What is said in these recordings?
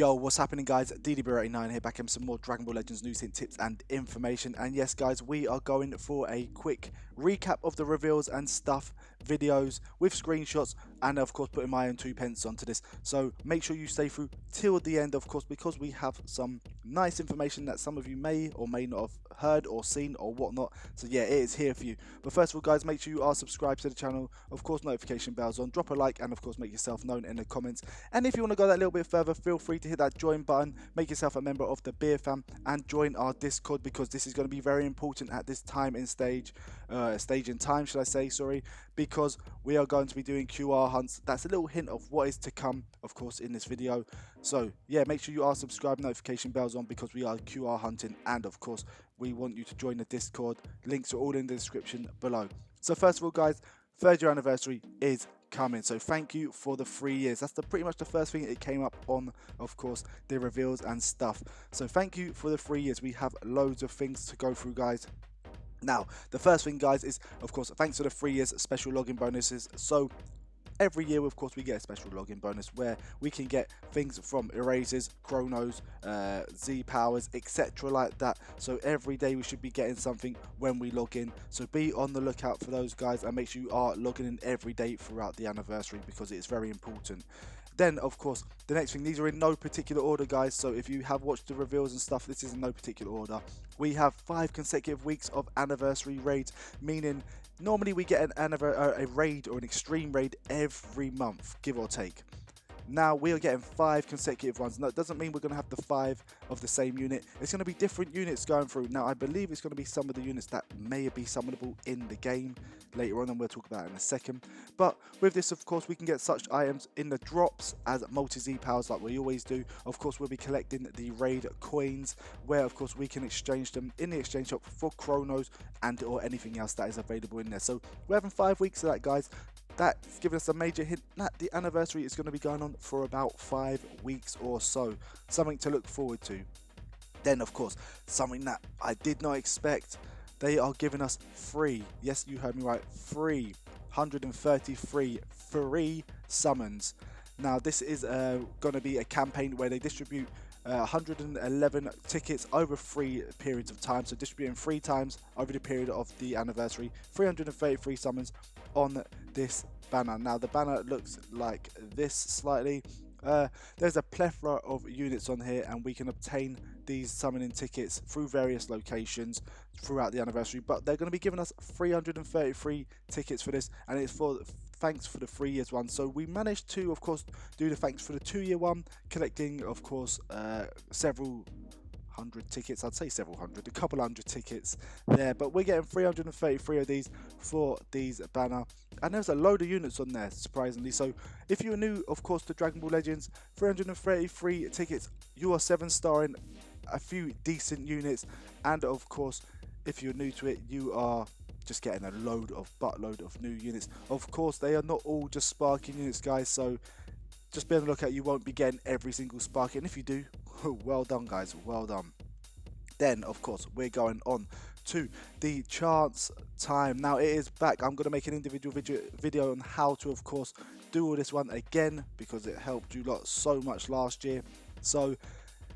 Yo, what's happening guys? DDB89 here, back in some more Dragon Ball Legends news, hint, tips and information. And yes guys, we are going for a quick recap of the reveals and stuff videos with screenshots, and of course putting my own 2 pence onto this. So make sure you stay through till the end, of course, because we have some nice information that some of you may or may not have heard or seen or whatnot. So yeah, it is here for you. But first of all guys, make sure you are subscribed to the channel, of course notification bells on, drop a like, and of course make yourself known in the comments. And if you want to go that little bit further, feel free to hit that join button, make yourself a member of the Beer Fam, and join our Discord, because this is going to be very important at this time in stage in time, should I say, sorry, because we are going to be doing QR hunts. That's a little hint of what is to come, of course, in this video. So yeah, make sure you are subscribed, notification bells on, because we are QR hunting, and of course we want you to join the Discord. Links are all in the description below. So first of all guys, 3rd year anniversary is coming, so thank you for the 3 years. That's pretty much the first thing it came up on, of course, the reveals and stuff. So thank you for the 3 years. We have loads of things to go through guys. Now the first thing guys is, of course, thanks for the 3 years special login bonuses. So every year, of course, we get a special login bonus where we can get things from erasers, chronos, Z powers, etc. like that. So every day we should be getting something when we log in. So be on the lookout for those guys, and make sure you are logging in every day throughout the anniversary, because it's very important. Then of course the next thing, these are in no particular order guys, so if you have watched the reveals and stuff, this is in no particular order. We have 5 consecutive weeks of anniversary raids, meaning normally we get a raid or an extreme raid every month, give or take. Now we are getting 5 consecutive ones. Now it doesn't mean we're going to have the 5 of the same unit. It's going to be different units going through. Now I believe it's going to be some of the units that may be summonable in the game later on, and we'll talk about it in a second. But with this, of course, we can get such items in the drops as multi-Z powers like we always do. Of course, we'll be collecting the raid coins, where of course we can exchange them in the exchange shop for chronos and or anything else that is available in there. So we're having 5 weeks of that guys. That's giving us a major hint that the anniversary is going to be going on for about 5 weeks or so. Something to look forward to. Then of course, something that I did not expect, they are giving us free, yes you heard me right, free 133 free summons. Now this is going to be a campaign where they distribute 111 tickets over 3 periods of time, so distributing 3 times over the period of the anniversary, 333 summons on this banner. Now the banner looks like this slightly. There's a plethora of units on here, and we can obtain these summoning tickets through various locations throughout the anniversary, but they're going to be giving us 333 tickets for this, and it's for thanks for the 3 years one. So we managed to, of course, do the thanks for the 2-year one, collecting, of course, several hundred tickets. I'd say several hundred, a couple hundred tickets there, but we're getting 333 of these for these banner, and there's a load of units on there, surprisingly. So if you're new, of course, to Dragon Ball Legends, 333 tickets, you are 7-starring a few decent units, and of course if you're new to it, you are just getting a buttload of new units. Of course they are not all just sparking units guys, so just be on the lookout. You won't be getting every single spark, and if you do, well done guys, well done. Then of course we're going on to the chance time. Now it is back. I'm going to make an individual video on how to, of course, do all this one again, because it helped you lot so much last year. So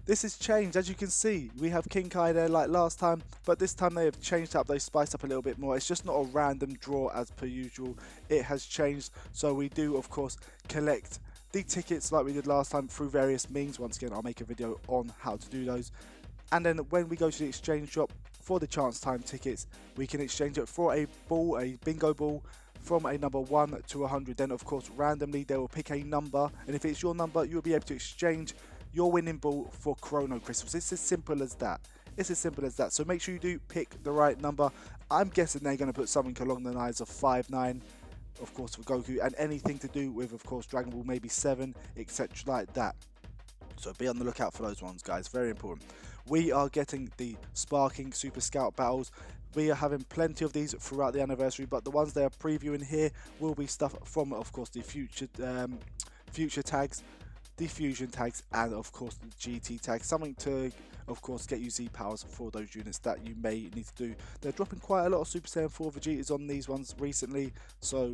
this has changed. As you can see, we have King Kai there like last time, but this time they have changed up, they spiced up a little bit more. It's just not a random draw as per usual. It has changed. So we do, of course, collect the tickets like we did last time through various means. Once again, I'll make a video on how to do those. And then when we go to the exchange shop for the chance time tickets, we can exchange it for a ball, a bingo ball, from a number 1 to 100. Then of course randomly they will pick a number, and if it's your number, you'll be able to exchange your winning ball for chrono crystals. It's as simple as that. It's as simple as that. So make sure you do pick the right number. I'm guessing they're going to put something along the lines of 59, of course, for Goku, and anything to do with, of course, Dragon Ball, maybe 7, etc. like that. So be on the lookout for those ones, guys. Very important. We are getting the Sparking Super Scout battles. We are having plenty of these throughout the anniversary, but the ones they are previewing here will be stuff from, of course, the future tags, the fusion tags, and of course the GT tags. Something to, of course, get you Z powers for those units that you may need to do. They're dropping quite a lot of Super Saiyan 4 Vegetas on these ones recently, so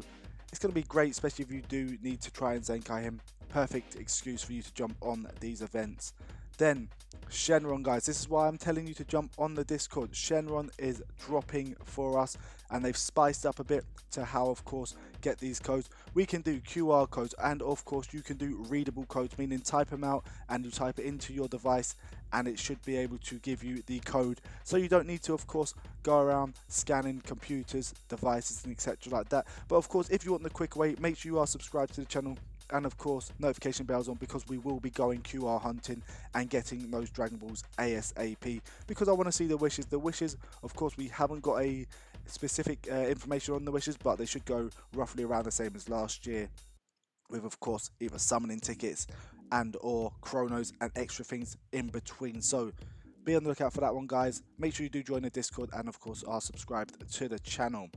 it's going to be great, especially if you do need to try and Zenkai him. perfect excuse for you to jump on these events. Then Shenron, guys, this is why I'm telling you to jump on the Discord. Shenron is dropping for us, and they've spiced up a bit to how, of course, get these codes. We can do QR codes, and of course you can do readable codes, meaning type them out and you type it into your device and it should be able to give you the code, so you don't need to, of course, go around scanning computers, devices, and etc. like that. But of course, if you want the quick way, make sure you are subscribed to the channel, and of course notification bells on, because we will be going QR hunting and getting those Dragon Balls ASAP, because I want to see the wishes. The wishes, of course, we haven't got a specific information on the wishes, but they should go roughly around the same as last year, with, of course, either summoning tickets and or chronos and extra things in between. So be on the lookout for that one, guys. Make sure you do join the Discord, and of course are subscribed to the channel.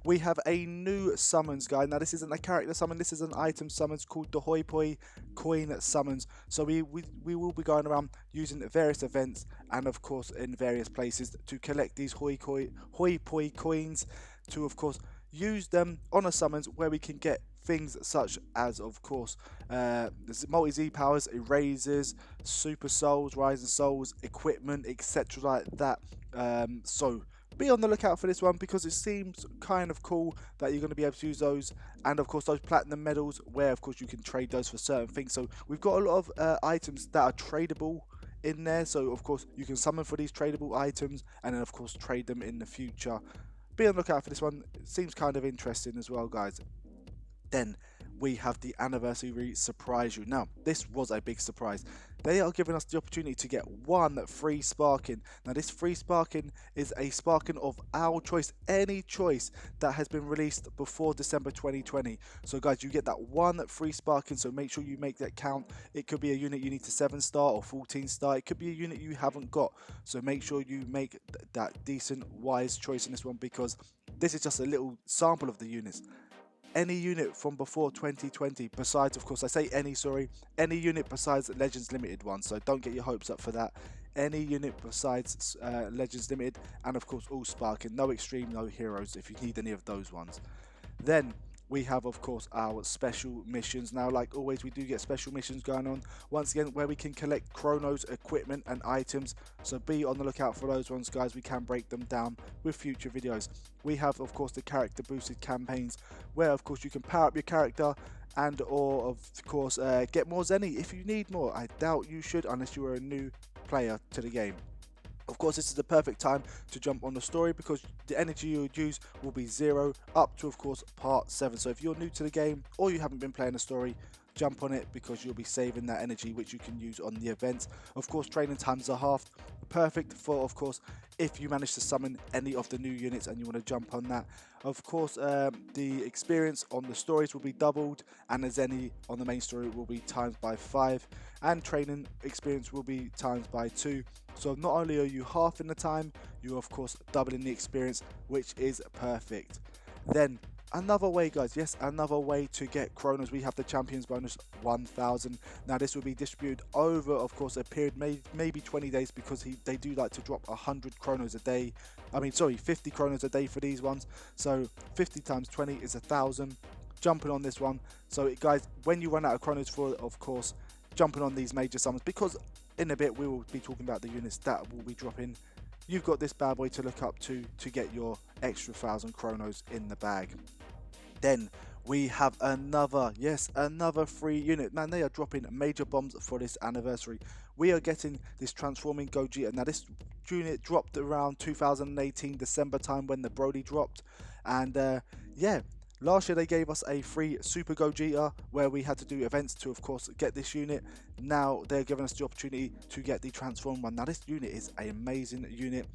We have a new summons, guys. Now this isn't a character summon, this is an item summons called the Hoi Poi coin summons. So we will be going around using various events and of course in various places to collect these Hoi Poi coins, to of course use them on a summons where we can get things such as, of course, multi-Z powers, erasers, super souls, rising souls, equipment, etc. like that. So be on the lookout for this one, because it seems kind of cool that you're going to be able to use those, and of course those platinum medals where of course you can trade those for certain things. So we've got a lot of items that are tradable in there, so of course you can summon for these tradable items and then of course trade them in the future. Be on the lookout for this one. It seems kind of interesting as well, guys. Then we have the anniversary surprise you. Now this was a big surprise. They are giving us the opportunity to get one free sparking. Now this free sparking is a sparking of our choice, any choice that has been released before December 2020. So guys, you get that one free sparking, so make sure you make that count. It could be a unit you need to 7-star or 14-star. It could be a unit you haven't got, so make sure you make that decent wise choice in this one, because this is just a little sample of the units. Any unit from before 2020, besides, of course, I say any, sorry, any unit besides Legends Limited one, so don't get your hopes up for that. Any unit besides Legends Limited, and of course all sparking, no extreme, no heroes if you need any of those ones. Then we have, of course, our special missions. Now, like always, we do get special missions going on once again where we can collect chronos, equipment and items, so be on the lookout for those ones, guys. We can break them down with future videos. We have, of course, the character boosted campaigns where of course you can power up your character and or of course get more Zenny if you need more. I doubt you should, unless you are a new player to the game. Of course, this is the perfect time to jump on the story, because the energy you would use will be 0 up to, of course, part 7. So if you're new to the game or you haven't been playing the story, jump on it, because you'll be saving that energy which you can use on the events. Of course, training times are halved, perfect for, of course, if you manage to summon any of the new units and you want to jump on that. Of course, the experience on the stories will be doubled, and the Zenny on the main story will be times by 5, and training experience will be times by 2. So not only are you halving the time, you're of course doubling the experience, which is perfect. Then another way, guys, yes, another way to get chronos, we have the champions bonus 1000. Now this will be distributed over, of course, a period maybe 20 days, because they do like to drop 100 chronos a day. I mean, sorry, 50 chronos a day for these ones. So 50 times 20 is 1000. Jumping on this one. So guys, when you run out of chronos for, of course, jumping on these major summons, because in a bit we will be talking about the units that will be dropping, you've got this bad boy to look up to get your extra 1000 chronos in the bag. Then we have another, yes, another free unit. Man, they are dropping major bombs for this anniversary. We are getting this transforming Gogia. Now this unit dropped around 2018 December time when the Brody dropped, and yeah, last year they gave us a free Super Gogia where we had to do events to, of course, get this unit. Now they're giving us the opportunity to get the transform one. Now this unit is an amazing unit.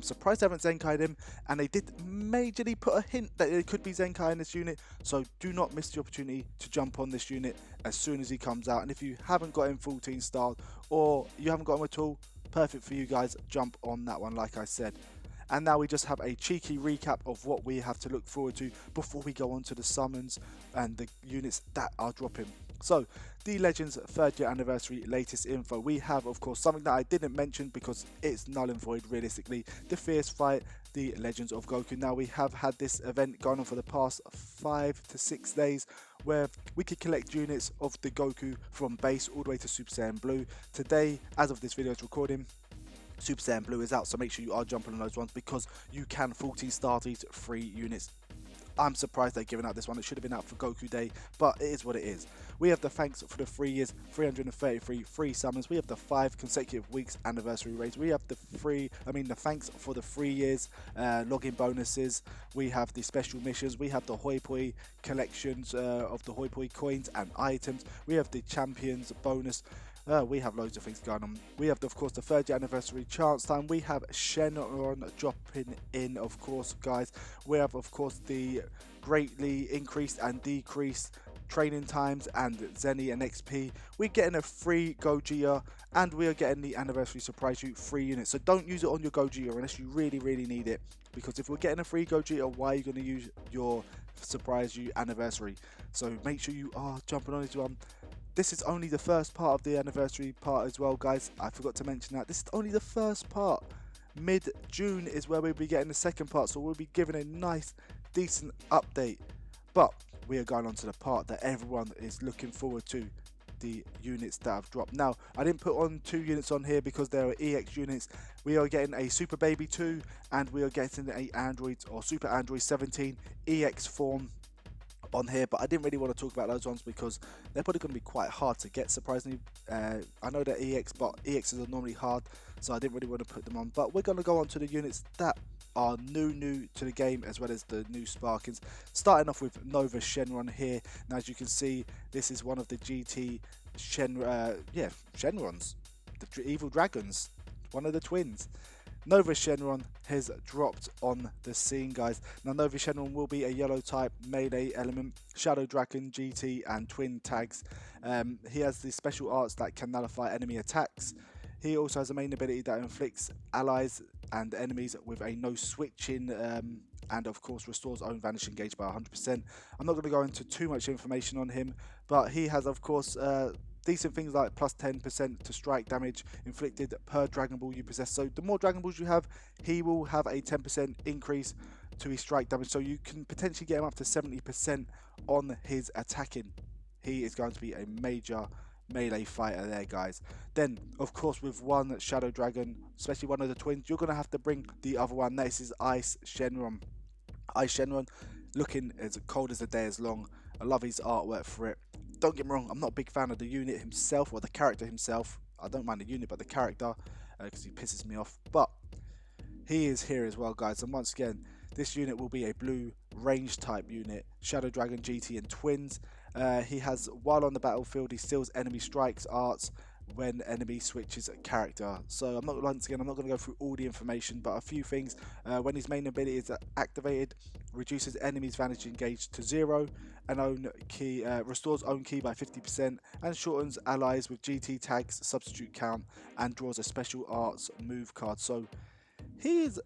Surprised they haven't Zenkai'd him, and they did majorly put a hint that it could be Zenkai in this unit, so do not miss the opportunity to jump on this unit as soon as he comes out. And if you haven't got him 14 star or you haven't got him at all, perfect for you guys, jump on that one like I said. And now we just have a cheeky recap of what we have to look forward to before we go on to the summons and the units that are dropping. So, the Legends 3rd year anniversary latest info. We have, of course, something that I didn't mention because it's null and void realistically. The Fierce Fight, the Legends of Goku. Now, we have had this event going on for the past 5 to 6 days where we could collect units of the Goku from base all the way to Super Saiyan Blue. Today, as of this video's recording, Super Saiyan Blue is out, so make sure you are jumping on those ones because you can 14 star these free units. I'm surprised they're giving out this one. It should have been out for Goku Day, but it is what it is. We have the thanks for the 3 years, 333 free summons. We have the 5 consecutive weeks anniversary raids. We have the thanks for the 3 years login bonuses. We have the special missions. We have the Hoi Poi collections of the Hoi Poi coins and items. We have the champions bonus. We have loads of things going on. We have, of course, the 3rd year anniversary chance time. We have Shenron dropping in, of course, guys. We have, of course, the greatly increased and decreased training times and Zenny and XP. We're getting a free Gogia, and we are getting the anniversary surprise you free unit. So don't use it on your Gogia unless you really, really need it. Because if we're getting a free Gogia, why are you going to use your surprise you anniversary? So make sure you are jumping on this one. This is only the first part of the anniversary part as well, guys. I forgot to mention that. This is only the first part. Mid-June is where we'll be getting the second part, so we'll be giving a nice, decent update. But we are going on to the part that everyone is looking forward to, the units that have dropped. Now, I didn't put on 2 units on here because they are EX units. We are getting a Super Baby 2, and we are getting a Android or Super Android 17 EX form on here, but I didn't really want to talk about those ones because they're probably going to be quite hard to get, surprisingly. I know they're EX, but EXs are normally hard, so I didn't really want to put them on. But we're going to go on to the units that are new to the game, as well as the new Sparkins. Starting off with Nova Shenron here. Now, as you can see, this is one of the GT Shenrons, the evil dragons, one of the twins. Nova Shenron has dropped on the scene, guys. Now, Nova Shenron will be a yellow type melee element, Shadow Dragon, GT, and twin tags. He has the special arts that can nullify enemy attacks. He also has a main ability that inflicts allies and enemies with a no switching, and of course restores own vanishing gauge by 100%. I'm not going to go into too much information on him, but he has, of course, decent things like plus 10% to strike damage inflicted per Dragon Ball you possess. So the more Dragon Balls you have, he will have a 10% increase to his strike damage. So you can potentially get him up to 70% on his attacking. He is going to be a major melee fighter there, guys. Then, of course, with one Shadow Dragon, especially one of the twins, you're going to have to bring the other one. This is Ice Shenron. Ice Shenron, looking as cold as the day is long. I love his artwork for it. Don't get me wrong, I'm not a big fan of the unit himself, or the character himself. I don't mind the unit, but the character, because he pisses me off. But he is here as well, guys. And once again, this unit will be a blue range type unit, Shadow Dragon, GT, and twins. He has, while on the battlefield, he steals enemy strikes arts when enemy switches character. So once again, I'm not going to go through all the information, but a few things. When his main ability is activated, reduces enemies vanishing gauge to 0, and own key, restores own key by 50%, and shortens allies with GT tags substitute count, and draws a special arts move card. So he is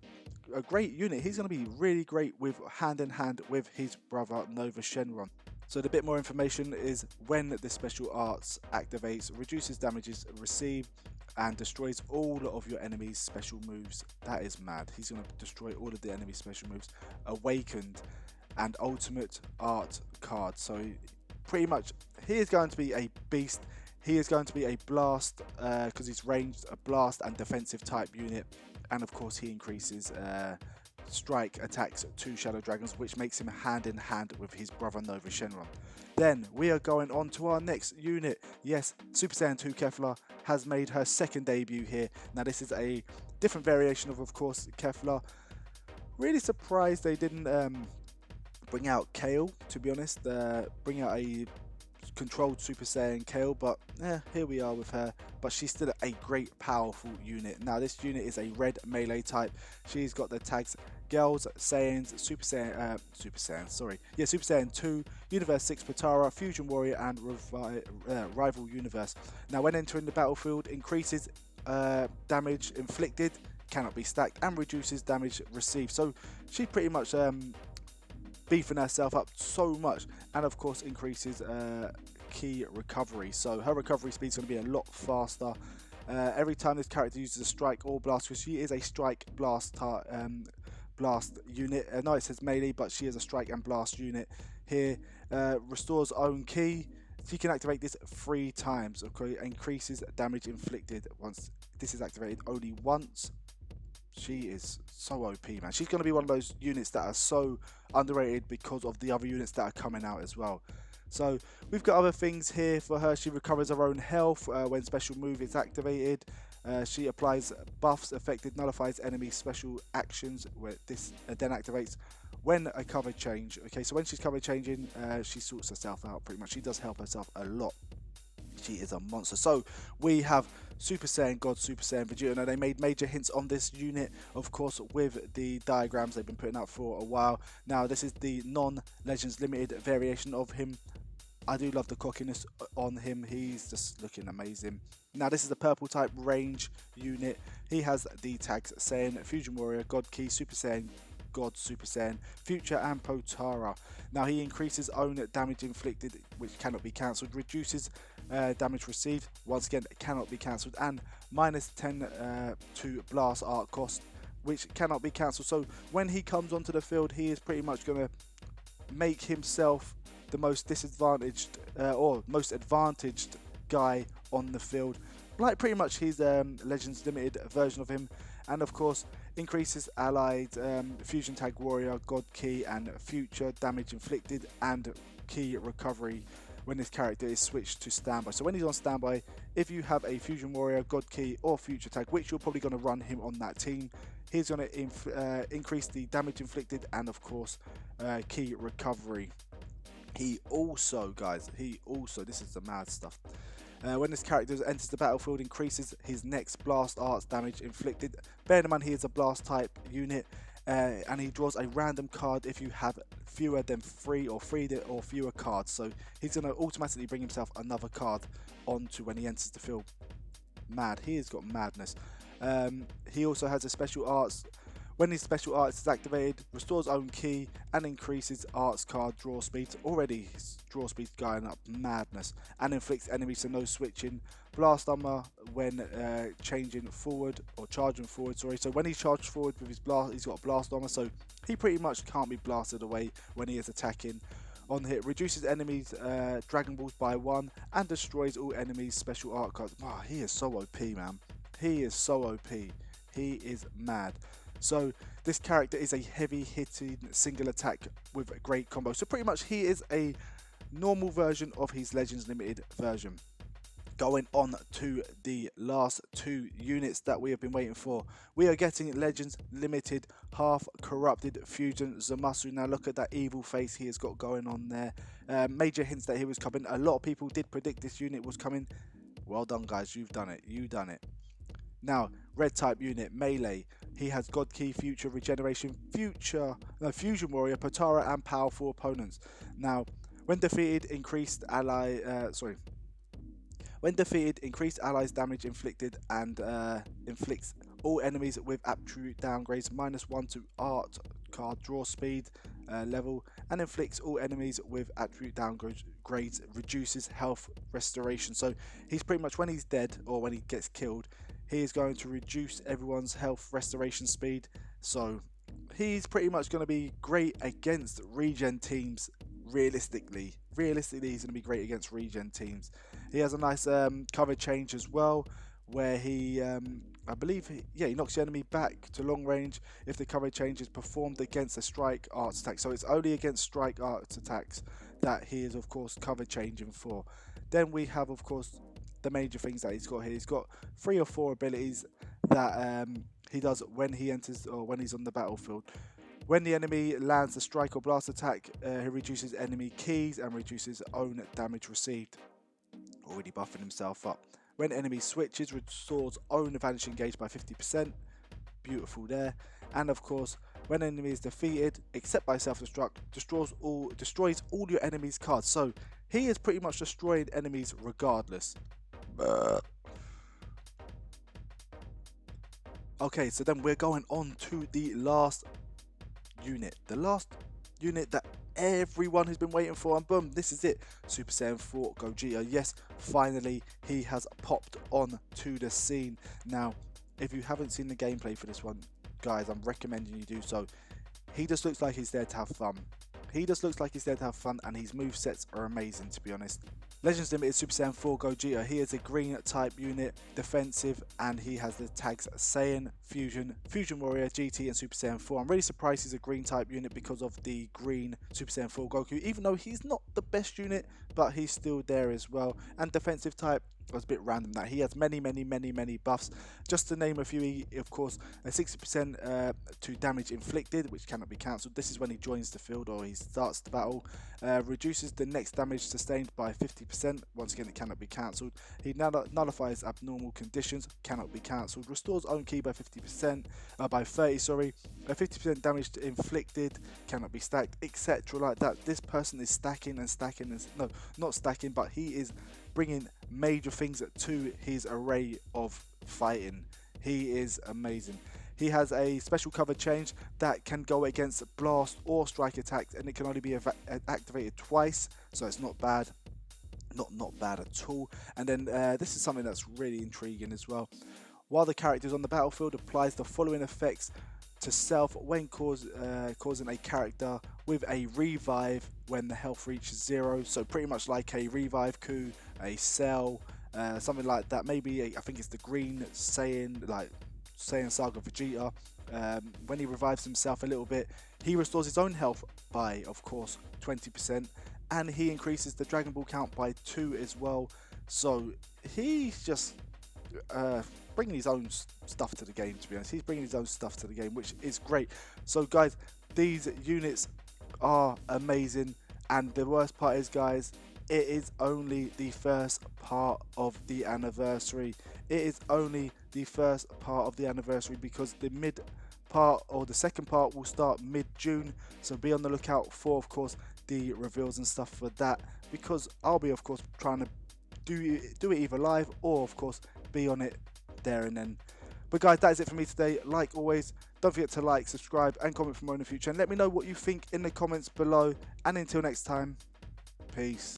a great unit. He's going to be really great with hand in hand with his brother Nova Shenron. So the bit more information is when the special arts activates, reduces damages received, and destroys all of your enemy's special moves. That is mad. He's going to destroy all of the enemy special moves. Awakened and ultimate art card. So pretty much he is going to be a beast. He is going to be a blast because he's ranged, a blast and defensive type unit. And of course he increases strike attacks to Shadow Dragons, which makes him hand in hand with his brother Nova Shenron. Then we are going on to our next unit. Yes, Super Saiyan 2 Kefla has made her second debut here. Now this is a different variation of course, Kefla. Really surprised they didn't bring out Kale, to be honest. Bring out a controlled Super Saiyan Kale, but here we are with her. But she's still a great, powerful unit. Now this unit is a red melee type. She's got the tags Girls, Saiyans, Super Saiyan 2, Universe 6 Potara, Fusion Warrior, and Rival Universe. Now when entering the battlefield, increases damage inflicted, cannot be stacked, and reduces damage received. So she pretty much beefing herself up so much, and of course increases key recovery. So her recovery speed is going to be a lot faster. Every time this character uses a strike or blast, because she is a strike blast unit. No, it says melee, but she is a strike and blast unit here. Restores own ki. She can activate this 3 times. Okay, increases damage inflicted once this is activated only once. She is so OP, man. She's going to be one of those units that are so underrated because of the other units that are coming out as well. So we've got other things here for her. She recovers her own health when special move is activated. She applies buffs affected, nullifies enemy special actions where this then activates when a cover change. Okay, so when she's cover changing, she sorts herself out pretty much. She does help herself a lot. She is a monster. So we have Super Saiyan God, Super Saiyan Vegeta. Now they made major hints on this unit, of course, with the diagrams they've been putting out for a while. Now this is the non-Legends Limited variation of him. I do love the cockiness on him. He's just looking amazing. Now this is the purple type range unit. He has the tags Saiyan, Fusion Warrior, God Key, Super Saiyan God, Super Saiyan, Future and Potara. Now he increases own damage inflicted, which cannot be cancelled, reduces damage received, once again cannot be cancelled, and minus 10 to blast art cost, which cannot be cancelled. So when he comes onto the field, he is pretty much going to make himself the most disadvantaged or most advantaged guy on the field, like pretty much his Legends Limited version of him. And of course increases allied fusion tag warrior, god key and future damage inflicted and key recovery when this character is switched to standby. So when he's on standby, if you have a fusion warrior, god key or future tag, which you're probably going to run him on that team, he's going to increase the damage inflicted and of course key recovery. He also, guys, this is the mad stuff. When this character enters the battlefield, increases his next blast arts damage inflicted. Bear in mind he is a blast type unit, and he draws a random card if you have fewer than 3 or fewer cards. So he's going to automatically bring himself another card onto when he enters the field. Mad, he has got madness. He also has a special arts. When his special arts is activated, restores own key and increases arts card draw speed. Already his draw speed going up madness, and inflicts enemies to no switching. Blast armor when changing forward or charging forward. Sorry, so when he charges forward with his blast, he's got a blast armor, so he pretty much can't be blasted away when he is attacking. On hit, reduces enemies Dragon Balls by 1 and destroys all enemies special art cards. Wow, he is so OP, man. He is so OP. He is mad. So this character is a heavy hitting single attack with a great combo. So pretty much he is a normal version of his Legends Limited version. Going on to the last 2 units that we have been waiting for. We are getting Legends Limited half corrupted fusion Zamasu. Now look at that evil face he has got going on there. Major hints that he was coming. A lot of people did predict this unit was coming. Well done, guys, you've done it. You done it. Now, red type unit, melee. He has God Key, Future, Regeneration, Fusion Warrior, Potara, and powerful opponents. Now, when defeated, increased allies damage inflicted and inflicts all enemies with attribute downgrades -1 to art card draw speed level, and inflicts all enemies with attribute downgrades, reduces health restoration. So he's pretty much, when he's dead or when he gets killed, he is going to reduce everyone's health restoration speed. So he's pretty much going to be great against regen teams. Realistically he's going to be great against regen teams. He has a nice cover change as well, where he I believe he knocks the enemy back to long range if the cover change is performed against a strike arts attack. So it's only against strike arts attacks that he is of course cover changing for. Then we have of course the major things that he's got here. He's got 3 or 4 abilities that he does when he enters or when he's on the battlefield. When the enemy lands a strike or blast attack, he reduces enemy keys and reduces own damage received. Already buffing himself up. When enemy switches, restores own vanishing gauge by 50%. Beautiful there. And of course, when enemy is defeated, except by self-destruct, destroys all your enemies' cards. So he is pretty much destroying enemies regardless. Okay, so then we're going on to the last unit. The last unit that everyone has been waiting for, and boom, this is it. Super Saiyan 4 Gogia. Yes, finally he has popped on to the scene. Now, if you haven't seen the gameplay for this one, guys, I'm recommending you do so. He just looks like he's there to have fun. He just looks like he's there to have fun, and his movesets are amazing, to be honest. Legends Limited Super Saiyan 4 Gogia. He is a green type unit, defensive, and he has the tags Saiyan, Fusion, Fusion Warrior, GT, and Super Saiyan 4. I'm really surprised he's a green type unit because of the green Super Saiyan 4 Goku, even though he's not the best unit, but he's still there as well. And defensive type, was a bit random that he has many buffs. Just to name a few, he, of course, a 60% to damage inflicted, which cannot be cancelled. This is when he joins the field or he starts the battle. Reduces the next damage sustained by 50%. Once again, it cannot be cancelled. He nullifies abnormal conditions, cannot be cancelled. Restores own ki by 50%, by 30, sorry. 50% damage inflicted, cannot be stacked, etc. like that. This person is stacking and stacking, and no, not stacking, but he is bringing major things to his array of fighting. He is amazing. He has a special cover change that can go against blast or strike attacks, and it can only be activated twice, so it's not bad. Not bad at all. And then this is something that's really intriguing as well. While the character is on the battlefield, applies the following effects to self when causing a character with a revive when the health reaches 0. So pretty much like a revive coup, a cell, something like that. Maybe I think it's the green Saiyan, like Saiyan Saga Vegeta. When he revives himself a little bit, he restores his own health by, of course, 20%, and he increases the Dragon Ball count by 2 as well. So he's just bringing his own stuff to the game, to be honest. He's bringing his own stuff to the game, which is great. So guys, these units are amazing, and the worst part is, guys, it is only the first part of the anniversary. It is only the first part of the anniversary, because the mid part or the second part will start mid-June, so be on the lookout for, of course, the reveals and stuff for that, because I'll be, of course, trying to do it either live or, of course, be on it there and then. But guys, that is it for me today. Like always, don't forget to like, subscribe, and comment for more in the future, and let me know what you think in the comments below. And until next time, peace.